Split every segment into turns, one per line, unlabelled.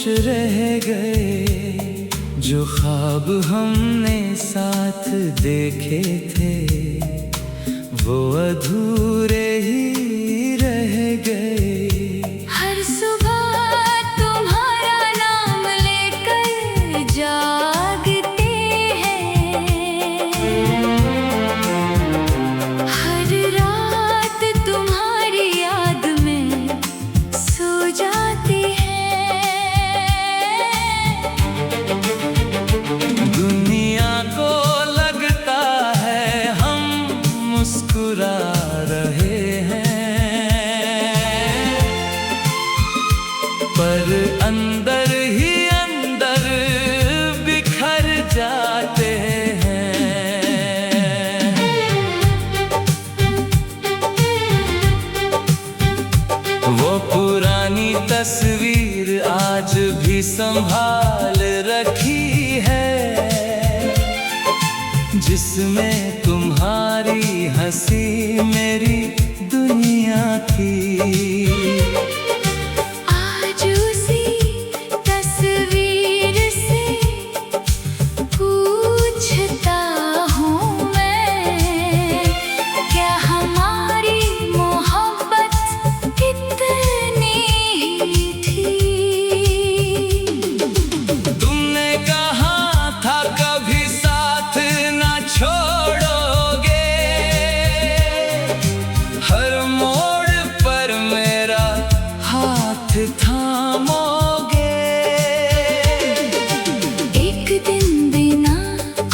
रह गए जो ख्वाब हमने साथ देखे थे, वो अधूरे ही रह गए।
हर सुबह तुम्हारा नाम लेकर जागते हैं, हर रात तुम्हारी याद में सो जाती है।
दुनिया को लगता है हम मुस्कुरा रहे हैं, पर अंदर ही अंदर बिखर जाते हैं। वो पुरानी तस्वीर आज भी संभाल रखी है, जिसमें तुम्हारी हंसी मेरी दुनिया थी।
आज उसी तस्वीर से पूछता हूँ मैं, क्या हमारी मोहब्बत कितनी ही थी।
तुमने कहा था कभी साथ ना छोड़ोगे, हर मोड़ पर मेरा हाथ थामोगे।
एक दिन बिना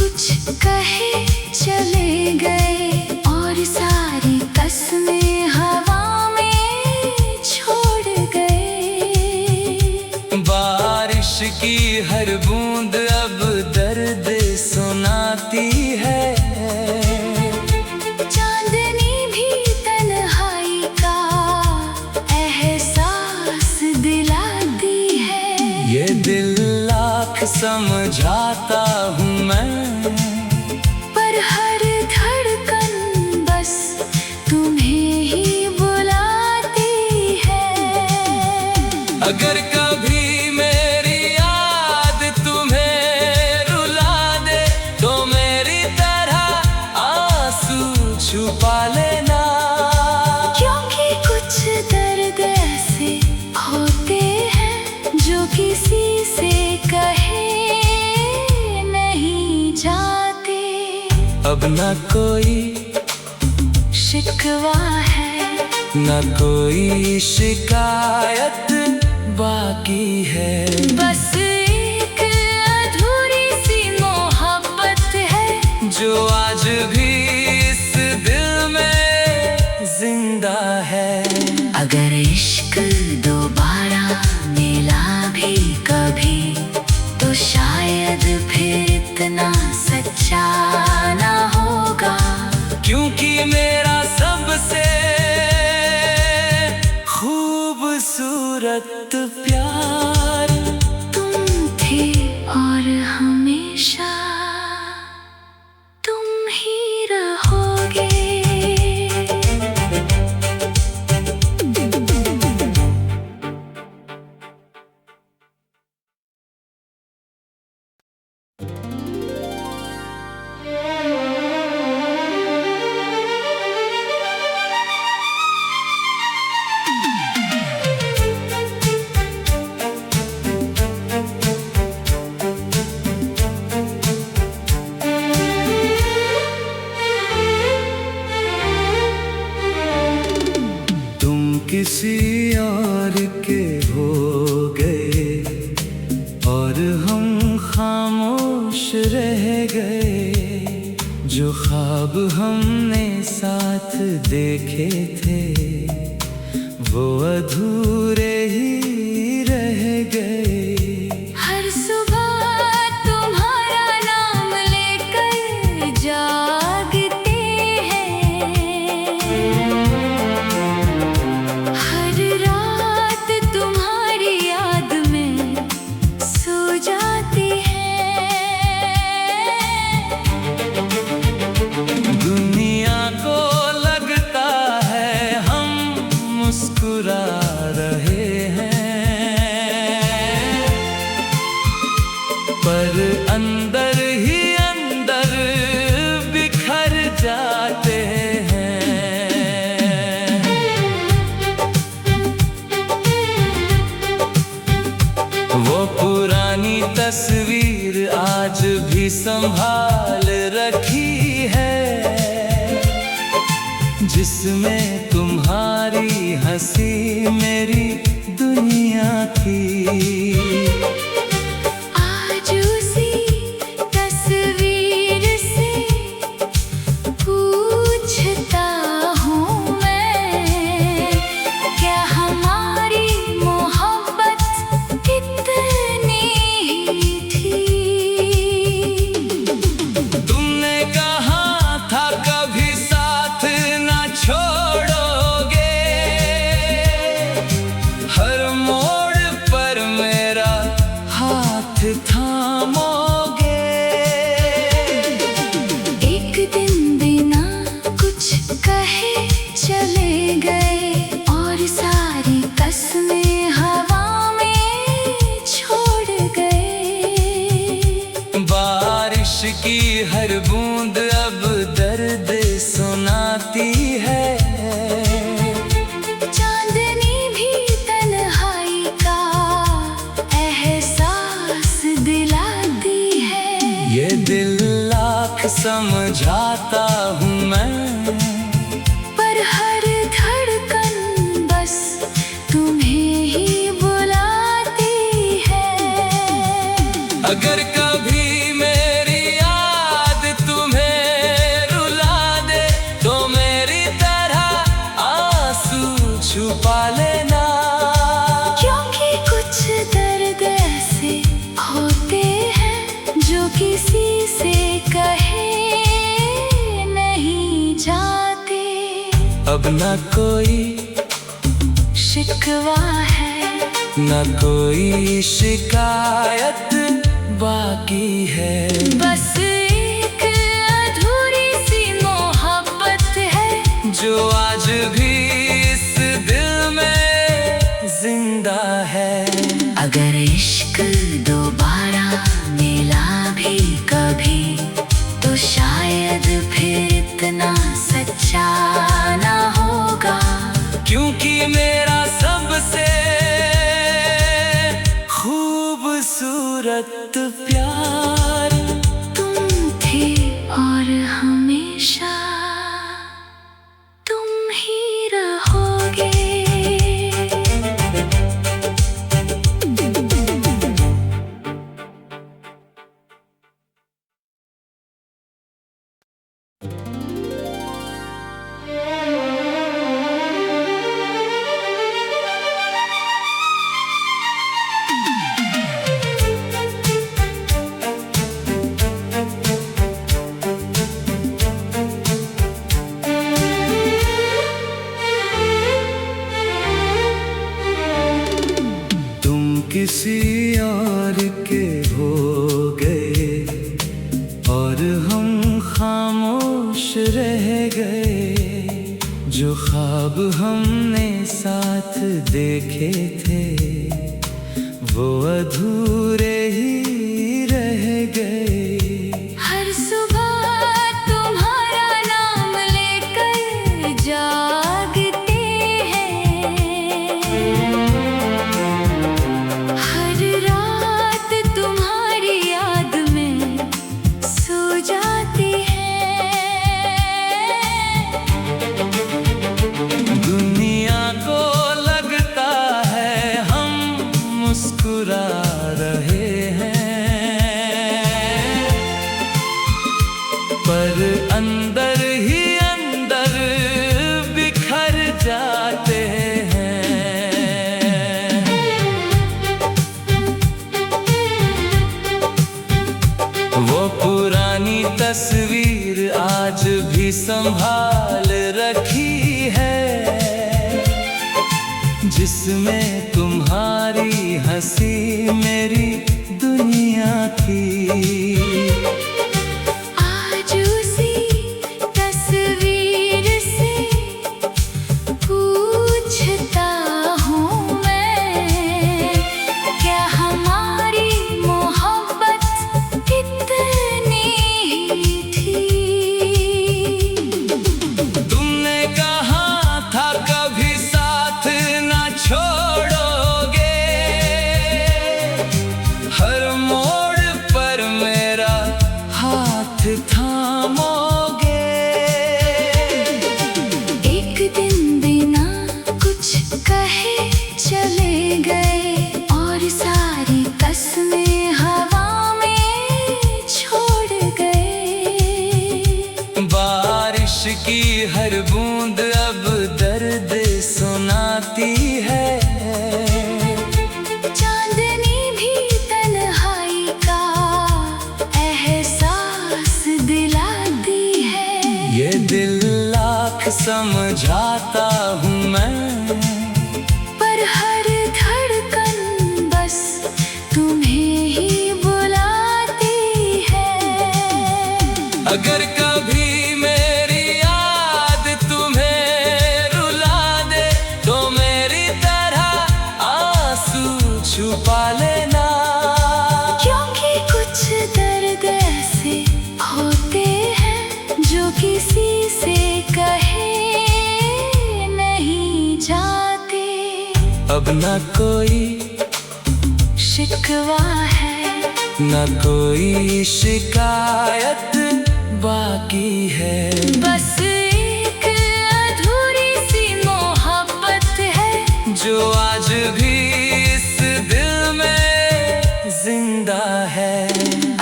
कुछ कहे चले गए, और सारी कसमें हवा में छोड़ गए।
बारिश की हर बूंद अब दर्द सुनाती है,
चांदनी भी तन्हाई का एहसास दिलाती है।
ये दिल लाख समझाता हूँ मैं,
पर हर धड़कन बस तुम्हें ही बुलाती है।
अगर कभी मेरी याद तुम्हें रुला दे, तो मेरी तरह आंसू छुपा लेना।
क्योंकि कुछ दर्द ऐसे होते हैं जो किसी से कहे नहीं जाते।
अब न कोई
शिकवा है,
न कोई शिकायत बाकी है।
बस एक अधूरी सी मोहब्बत है,
जो आज भी इस दिल में जिंदा है।
अगर इश्क दोबारा मिला भी कभी, तो शायद फिर इतना सच्चा ना होगा।
क्योंकि मेरा सबसे खूबसूरत प्यार
तुम थे, और हमेशा तुम ही रहोगे।
किसी और के हो गए और हम खामोश रह गए। जो ख्वाब हमने साथ देखे थे, वो अधूरे ही रह गए।
हर सुबह तुम्हारा नाम लेकर जागते हैं, हर रात तुम्हारी याद में सो जाती है।
दुनिया को लगता है हम मुस्कुरा रहे हैं, अंदर ही अंदर बिखर जाते हैं। वो पुरानी तस्वीर आज भी संभाल रखी है, जिसमें तुम्हारी हंसी मेरी दुनिया थी।
आज उसी तस्वीर से पूछता हूँ मैं, क्या हमारी मोहब्बत इतनी ही थी?
तुमने कहा था कभी साथ ना छोड़ोगे, हर मोड़ पर मेरा हाथ थामोगे।
एक दिन बिना कुछ कहे चले गए, और सारी कसमें हवा में छोड़ गए।
बारिश की हर बूंद अब दर्द सुनाती है,
चांदनी भी तन्हाई का एहसास दिलाती है।
ये दिल लाख समझाता हूँ मैं,
पर हर धड़कन बस तुम्हें ही बुलाती है।
अगर कभी मेरी याद तुम्हें रुला दे, तो मेरी तरह आंसू छुपा लेना।
क्योंकि कुछ दर्द ऐसे होते हैं जो किसी से कहे नहीं जाते।
अब न कोई
शिकवा है,
न कोई शिकायत बाकी है।
बस एक अधूरी सी मोहब्बत है,
जो आज भी इस दिल में जिंदा है।
अगर इश्क दोबारा मिला भी कभी, तो शायद फिर इतना सच्चा ना होगा।
क्योंकि मेरा सबसे खूबसूरत प्यार
तुम थे, और हमेशा तुम ही रहोगे।
तुम किसी और के हो गए, और हम खामोश रह गए। जो ख्वाब हमने साथ देखे थे, वो अधूरे ही रह गए।
हर सुबह तुम्हारा नाम लेकर जागते हैं, हर रात तुम्हारी याद में सो जाती हैं।
दुनिया को लगता है हम मुस्कुरा रहे हैं, पर अंदर ही अंदर बिखर जाते हैं। वो पुरानी तस्वीर आज भी संभाल रखी है, जिसमें तुम्हारी हंसी मेरी दुनिया थी।
आज उसी तस्वीर से पूछता हूँ मैं, क्या हमारी मोहब्बत
हर बूंद अब दर्द सुनाती है।
चांदनी भी तन्हाई का एहसास दिलाती है।
ये दिल लाख समझाता हूँ मैं,
पर हर धड़कन बस तुम्हें ही बुलाती है।
अगर कभी मेरी याद तुम्हें रुला दे तो मेरी तरह आंसू छुपा लेना।
क्योंकि कुछ दर्द ऐसे होते हैं जो किसी से कहे नहीं जाते।
अब न कोई
शिकवा है,
न कोई शिकायत बाकी है।
बस एक अधूरी सी मोहब्बत है
जो आज भी इस दिल में जिंदा है।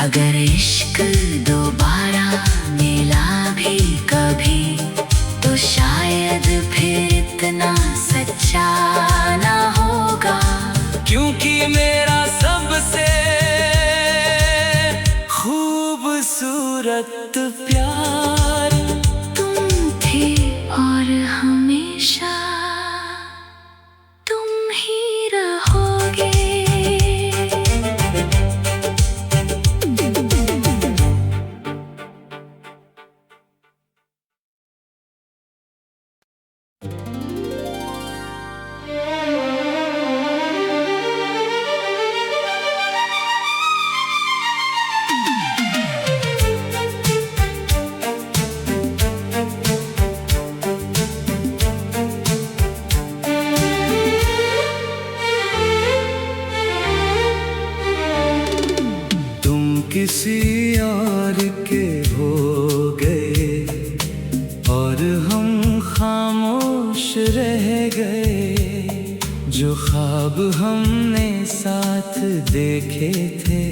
अगर इश्क दोबारा मिला भी कभी तो शायद फिर इतना सच्चा ना होगा।
क्योंकि मेरा सबसे खूबसूरत प्यार
तुम थे और हमेशा तुम ही रहोगे।
किसी और के हो गए और हम खामोश रह गए। जो ख्वाब हमने साथ देखे थे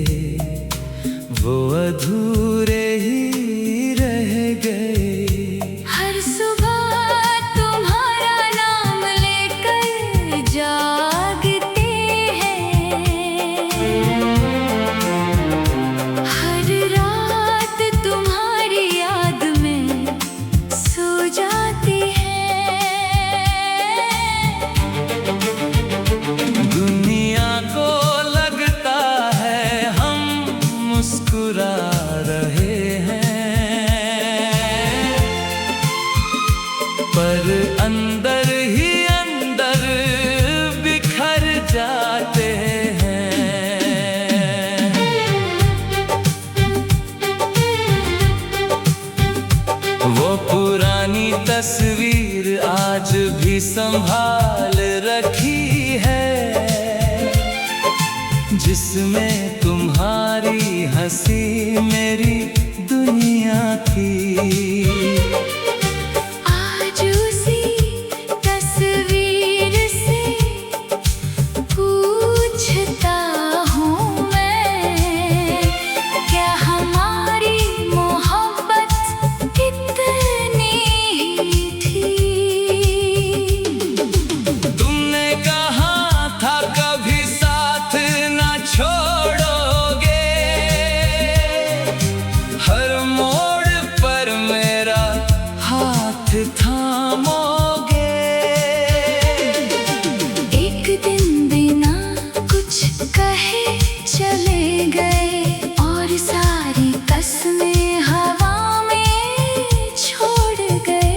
वो अधूरे ही रह गए।
हर सुबह तुम्हारा नाम लेकर जागते हैं, हर रात तुम्हारी याद में सो जाती है।
दुनिया को लगता है हम मुस्कुरा रहे हैं, पर अंदर ही अंदर बिखर जाते हैं। वो पुरानी तस्वीर आज भी संभाल रखी है, जिसमें तुम्हारी हंसी मेरी दुनिया थी।
आज उसी तस्वीर से पूछता हूँ मैं, क्या हमारी मोहब्बत इतनी ही थी।
तुमने कहा था कभी साथ ना छोड़ोगे, हर मोड़ पर मेरा हाथ थामोगे।
एक दिन बिना कुछ कहे चले गए और सारी कसमें हवा में छोड़ गए।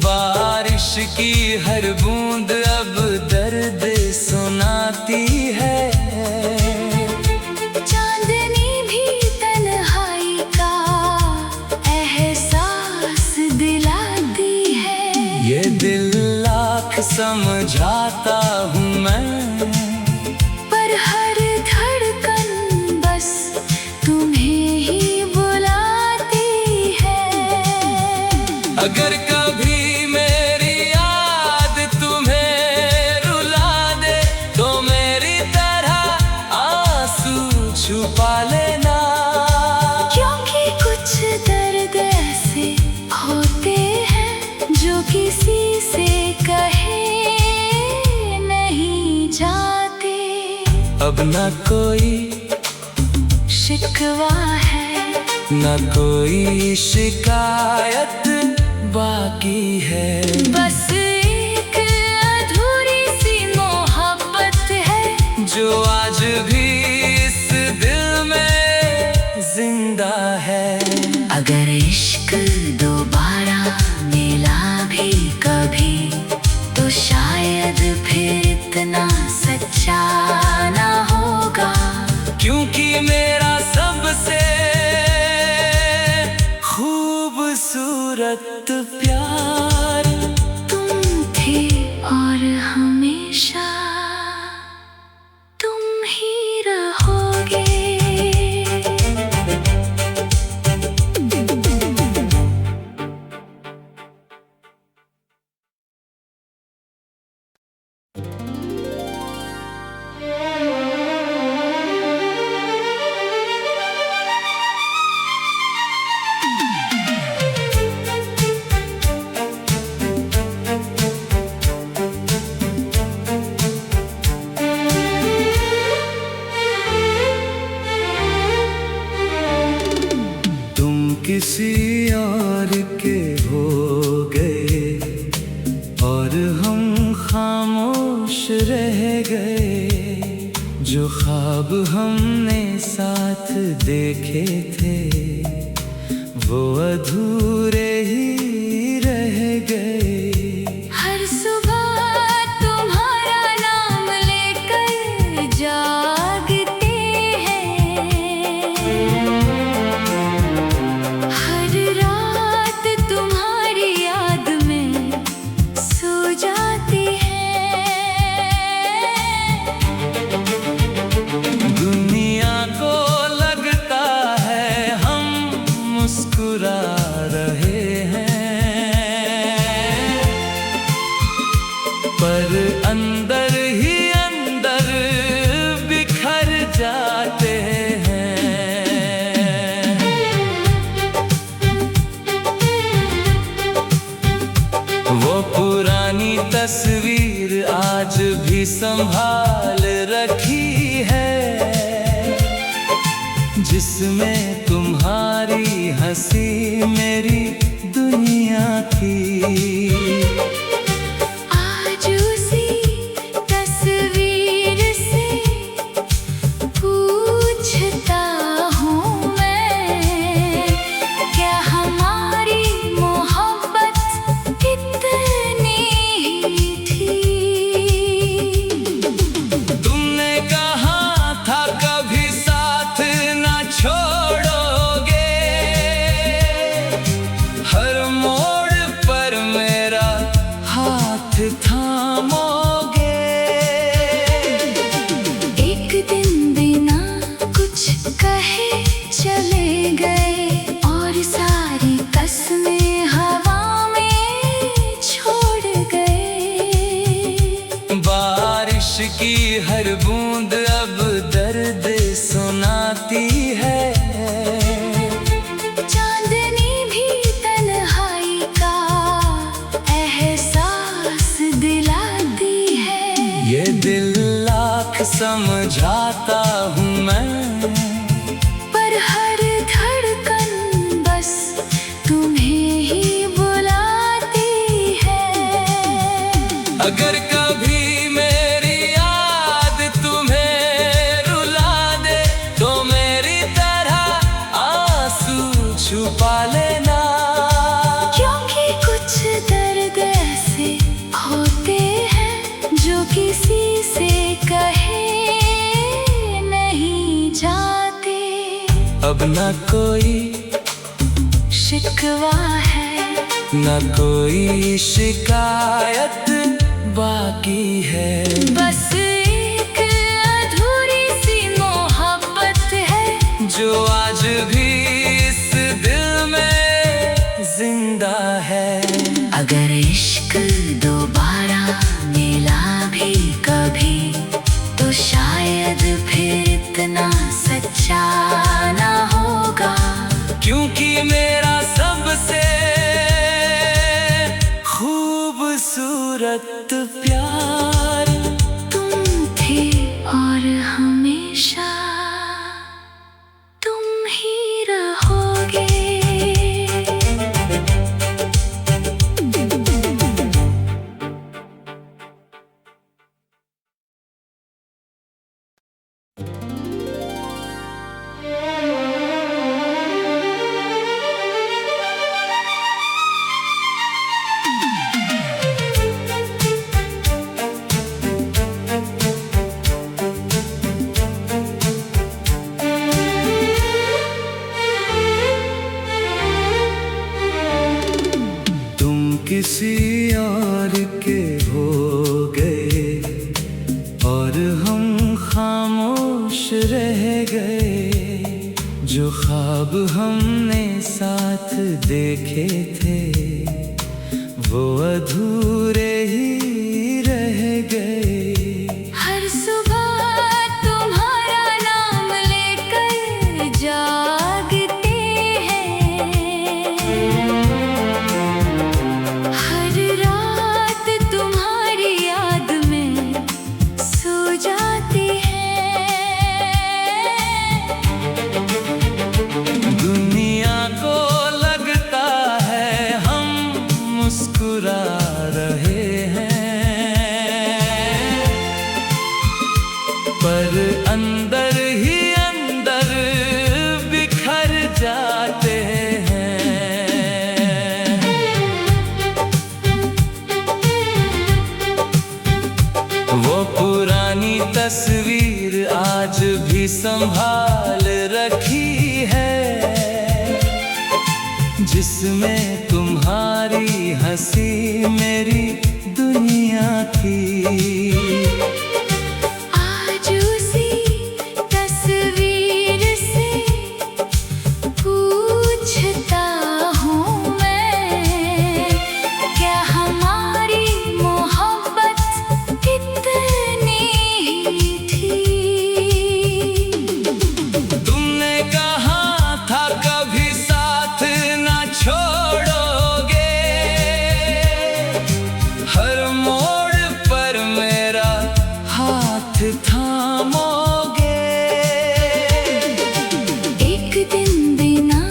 बारिश की हर बूंद अब दर्द सुनाती है।
चांदनी भी तन्हाई का एहसास दिलाती है।
ये दिल लाख समझाता हूँ मैं,
पर हर धड़कन बस तुम्हें ही बुलाती है।
अगर कभी मेरी याद तुम्हें रुला दे तो मेरी तरह आंसू छुपा लेना।
क्योंकि कुछ दर्द ऐसे होते
अब न कोई
शिकवा है,
न कोई शिकायत बाकी है।
बस एक अधूरी सी मोहब्बत है
जो आज भी इस दिल में जिंदा है।
अगर इश्क दोबारा मिला भी कभी तो शायद फिर इतना सच्चा ना होगा,
क्योंकि मेरा सबसे खूबसूरत प्यार
तुम थे और हमेशा तुम ही रहोगे।
किसी और के हो गए और हम खामोश रह गए। जो ख्वाब हमने साथ देखे थे वो अधूरे ही रह गए।
हर सुबह तुम्हारा नाम लेकर जागते हैं, हर रात तुम्हारी याद में सो जाती है।
दुनिया को लगता है हम मुस्कुरा रहे हैं, पर अंदर ही अंदर बिखर जाते हैं। वो पुरानी तस्वीर आज भी संभाल रखी है, जिसमें तुम्हारी हंसी मेरी दुनिया थी।
आज उसी तस्वीर से पूछता हूँ मैं, क्या हमारी मोहब्बत इतनी ही थी?
तुमने कहा था कभी साथ ना छोड़ोगे, हर मोड़ पर मेरा हाथ थामोगे।
एक दिन बिना कुछ कहे चले गए और सारी कसमें हवा में छोड़ गए।
बारिश की हर बूंद अब दर्द सुनाती है,
चांदनी भी तन्हाई का एहसास दिलाती है।
ये दिल लाख समझाता हूँ मैं,
पर हर धड़कन बस तुम्हें ही बुलाती है।
अगर कभी मेरी याद तुम्हें रुला दे तो मेरी तरह आंसू छुपा लेना,
क्योंकि कुछ दर्द ऐसे होते हैं जो किसी से कहे नहीं जाते।
अब न कोई
शिकवा है,
न कोई शिकायत बाकी है।
बस एक अधूरी सी मोहब्बत है
जो आज भी इस दिल में जिंदा है।
अगर इश्क दोबारा मिला भी कभी तो शायद फिर इतना सच्चा ना होगा,
क्योंकि मेरा सबसे खूबसूरत प्यार
तुम थे और हम
रह गए, जो ख्वाब हमने साथ देखे थे वो अधूरे ही रह गए।
हर सुबह तुम्हारा नाम लेकर जागते हैं, हर रात तुम्हारी याद में सो जाती है।
दुनिया को लगता है हम मुस्कुरा रहे हैं, पर अंदर ही अंदर बिखर जाते हैं। वो पुरानी तस्वीर आज भी संभाल रखी है, जिसमें तुम्हारी हंसी मेरी दुनिया थी।
आज उसी तस्वीर से पूछता हूँ मैं, क्या हमारी मोहब्बत कितनी ही थी।
तुमने कहा था कभी साथ ना छोड़ोगे, हर मोड़ पर मेरा हाथ थामोगे।
एक दिन बिना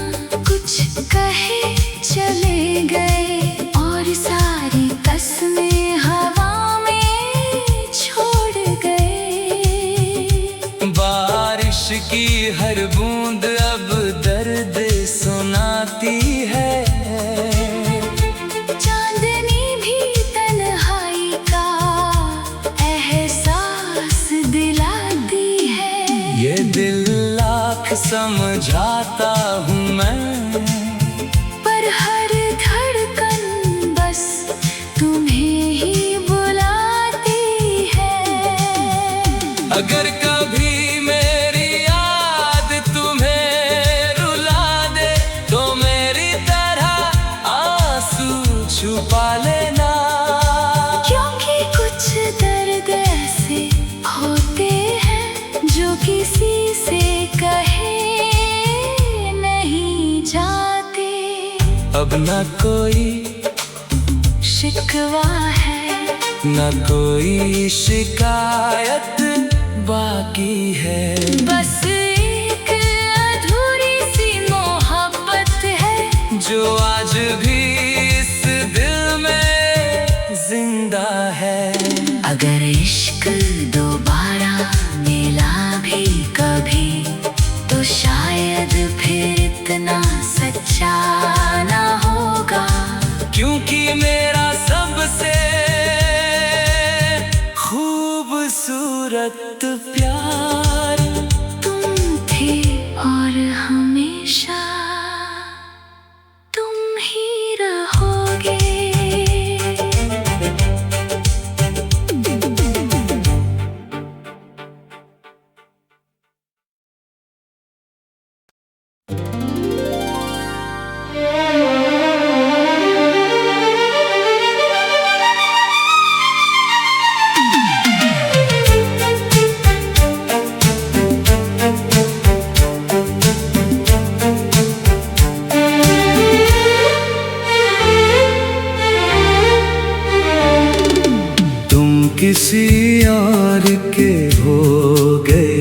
कुछ कहे चले गए, और सारी कसमें हवा में छोड़ गए।
बारिश की हर बूंद अब दर्द सुनाती है,
चांदनी भी तन्हाई का एहसास दिलाती है।
ये दिल लाख समझाता हूँ मैं,
पर हर धड़कन बस तुम्हें ही बुलाती है।
अगर कभी मेरी याद तुम्हें रुला दे तो मेरी तरह आंसू छुपा लेना।
क्योंकि कुछ दर्द ऐसे होते हैं जो किसी से कहे नहीं जाते।
अब न कोई
शिकवा है,
न कोई शिकायत बाकी है,
बस एक अधूरी सी मोहब्बत है
जो आज भी इस दिल में जिंदा है।
अगर इश्क दोबारा मिला भी कभी, तो शायद फिर इतना सच्चा ना होगा।
क्योंकि मेरा सबसे खूबसूरत प्यार
तुम थे और हमेशा तुम ही रहोगे।
किसी और के हो गए,